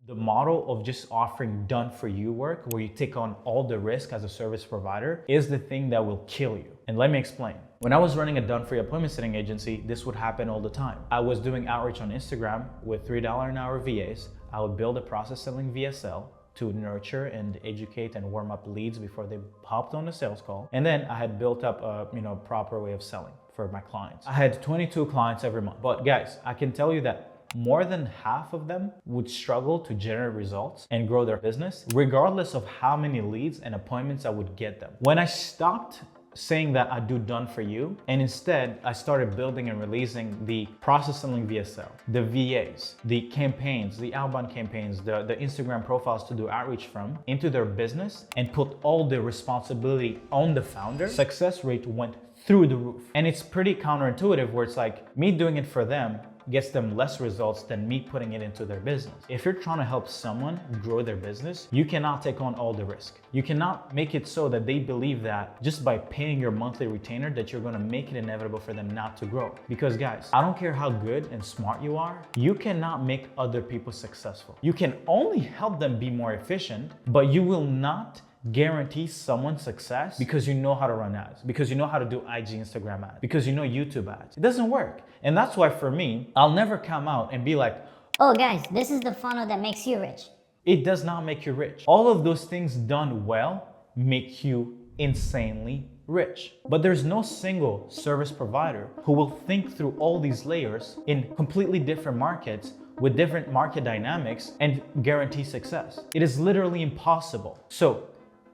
The model of just offering done for you work where you take on all the risk as a service provider is the thing that will kill you. And let me explain. When I was running a done for you appointment setting agency, this would happen all the time. I was doing outreach on Instagram with $3 an hour VAs. I would build a process selling VSL to nurture and educate and warm up leads before they hopped on the sales call. And then I had built up a proper way of selling for my clients. I had 22 clients every month. But guys, I can tell you that more than half of them would struggle to generate results and grow their business, regardless of how many leads and appointments I would get them. When I stopped saying that I do done for you, and instead I started building and releasing the process selling VSL, the VAs, the campaigns, the outbound campaigns, the Instagram profiles to do outreach from into their business and put all the responsibility on the founder, success rate went through the roof. And it's pretty counterintuitive where it's like me doing it for them gets them less results than me putting it into their business. If you're trying to help someone grow their business, you cannot take on all the risk. You cannot make it so that they believe that just by paying your monthly retainer that you're gonna make it inevitable for them not to grow. Because guys, I don't care how good and smart you are, you cannot make other people successful. You can only help them be more efficient, but you will not guarantee someone's success because you know how to run ads, because you know how to do IG, Instagram ads, because you know YouTube ads. It doesn't work. And that's why for me, I'll never come out and be like, oh guys, this is the funnel that makes you rich. It does not make you rich. All of those things done well make you insanely rich. But there's no single service provider who will think through all these layers in completely different markets with different market dynamics and guarantee success. It is literally impossible. So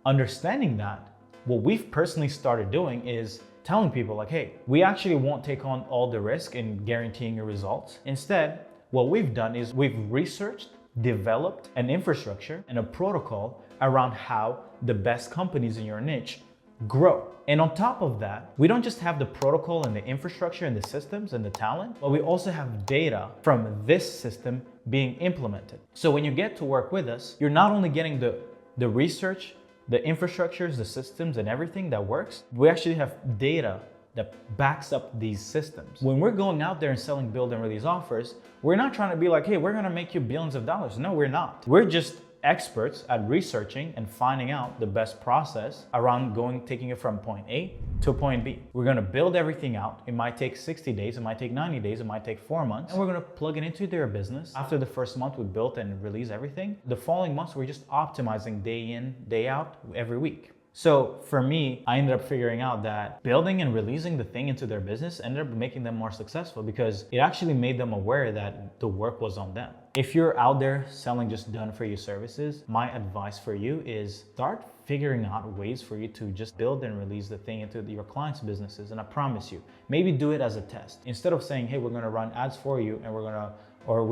understanding that, what we've personally started doing is telling people like, hey, we actually won't take on all the risk in guaranteeing your results. Instead, what we've done is we've researched, developed an infrastructure and a protocol around how the best companies in your niche grow. And on top of that, we don't just have the protocol and the infrastructure and the systems and the talent, but we also have data from this system being implemented. So when you get to work with us, you're not only getting the research, the infrastructures, the systems, and everything that works, we actually have data that backs up these systems. When we're going out there and selling build and release offers, we're not trying to be like, hey, we're gonna make you billions of dollars. No, we're not. We're just experts at researching and finding out the best process around taking it from point A to point B. We're gonna build everything out. It might take 60 days, it might take 90 days, it might take 4 months, and we're gonna plug it into their business. After the first month we built and released everything, the following months we're just optimizing day in, day out, every week. So for me, I ended up figuring out that building and releasing the thing into their business ended up making them more successful because it actually made them aware that the work was on them. If you're out there selling just done for you services, my advice for you is start figuring out ways for you to just build and release the thing into your clients' businesses. And I promise you, maybe do it as a test. Instead of saying, hey, we're gonna run ads for you and we're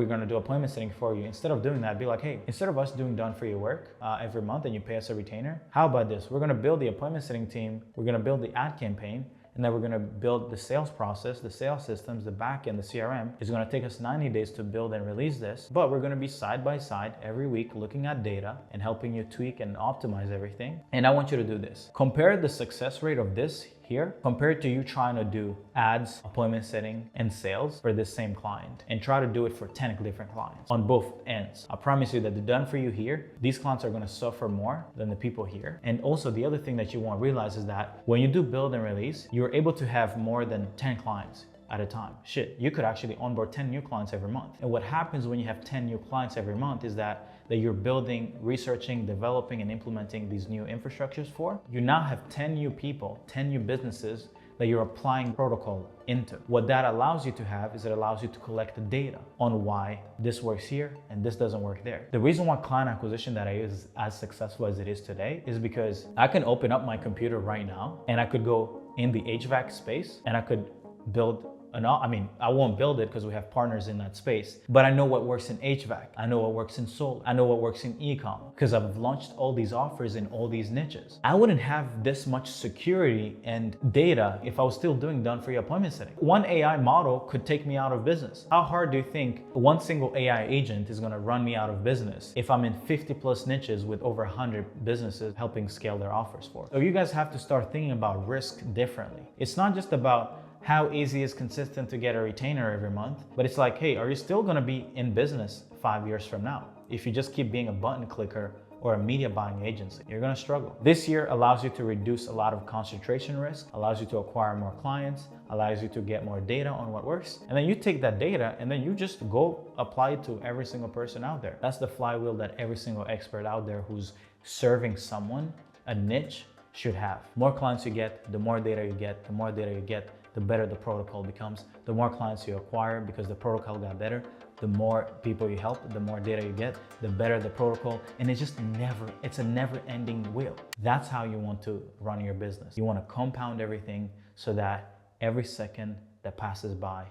gonna do appointment setting for you. Instead of doing that, be like, hey, instead of us doing done for your work every month and you pay us a retainer, how about this? We're gonna build the appointment setting team, we're gonna build the ad campaign, and then we're gonna build the sales process, the sales systems, the back end, the CRM. It's gonna take us 90 days to build and release this, but we're gonna be side by side every week looking at data and helping you tweak and optimize everything. And I want you to do this. Compare the success rate of this here compared to you trying to do ads, appointment setting, and sales for this same client, and try to do it for 10 different clients on both ends. I promise you that the done for you here, these clients are gonna suffer more than the people here. And also the other thing that you won't realize is that when you do build and release, you're able to have more than 10 clients at a time. Shit, you could actually onboard 10 new clients every month. And what happens when you have 10 new clients every month is that you're building, researching, developing, and implementing these new infrastructures for. You now have 10 new people, 10 new businesses that you're applying protocol into. What that allows you to have is it allows you to collect the data on why this works here and this doesn't work there. The reason why client acquisition that I use is as successful as it is today is because I can open up my computer right now and I could go in the HVAC space and I could build I won't build it because we have partners in that space, but I know what works in HVAC. I know what works in solar. I know what works in e-com because I've launched all these offers in all these niches. I wouldn't have this much security and data if I was still doing done for you appointment setting. One AI model could take me out of business. How hard do you think one single AI agent is going to run me out of business if I'm in 50 plus niches with over 100 businesses helping scale their offers for? So you guys have to start thinking about risk differently. It's not just about how easy is consistent to get a retainer every month, but it's like, hey, are you still gonna be in business 5 years from now? If you just keep being a button clicker or a media buying agency, you're gonna struggle. This year allows you to reduce a lot of concentration risk, allows you to acquire more clients, allows you to get more data on what works. And then you take that data and then you just go apply it to every single person out there. That's the flywheel that every single expert out there who's serving someone, a niche, should have. More clients you get, the more data you get, the more data you get, the better the protocol becomes. The more clients you acquire because the protocol got better, the more people you help, the more data you get, the better the protocol. And it's a never ending wheel. That's how you want to run your business. You want to compound everything so that every second that passes by,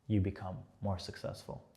you become more successful.